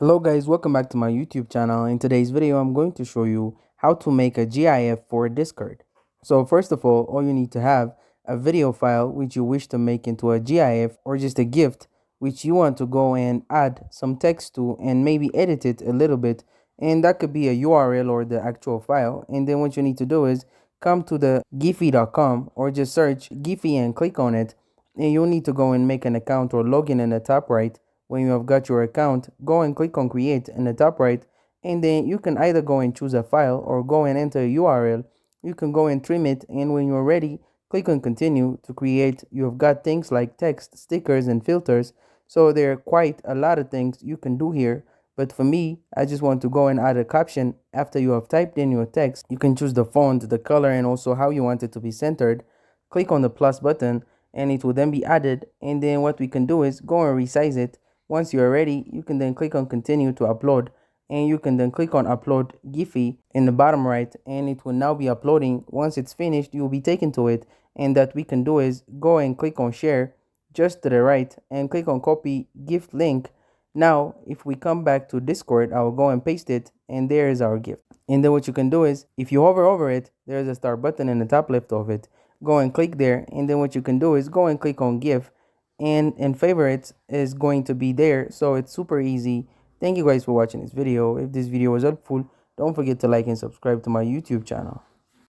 Hello guys, welcome back to my YouTube channel. In today's video, I'm going to show you how to make a GIF for Discord. So first of all you need to have a video file which you wish to make into a GIF or just a gift which you want to go and add some text to and maybe edit it a little bit. And that could be a URL or the actual file. And then what you need to do is come to the giphy.com or just search Giphy and click on it. And you'll need to go and make an account or login in the top right. When you have got your account, go and click on create in the top right, and then you can either go and choose a file or go and enter a URL. You can go and trim it, and when you're ready, click on continue to create. You have got things like text, stickers, and filters. So there are quite a lot of things you can do here. But for me, I just want to go and add a caption after you have typed in your text. You can choose the font, the color, and also how you want it to be centered. Click on the plus button and it will then be added. And then what we can do is go and resize it. Once you are ready, you can then click on continue to upload, and you can then click on upload Giphy in the bottom right, and it will now be uploading. Once it's finished, you will be taken to it, and that we can do is go and click on share just to the right and click on copy gift link. Now if we come back to Discord, I will go and paste it, and there is our gift. And then what you can do is if you hover over it, there's a start button in the top left of it. Go and click there, and then what you can do is go and click on GIF, and favorites is going to be there. So it's super easy. Thank you guys for watching this video. If this video was helpful, don't forget to like and subscribe to my YouTube channel.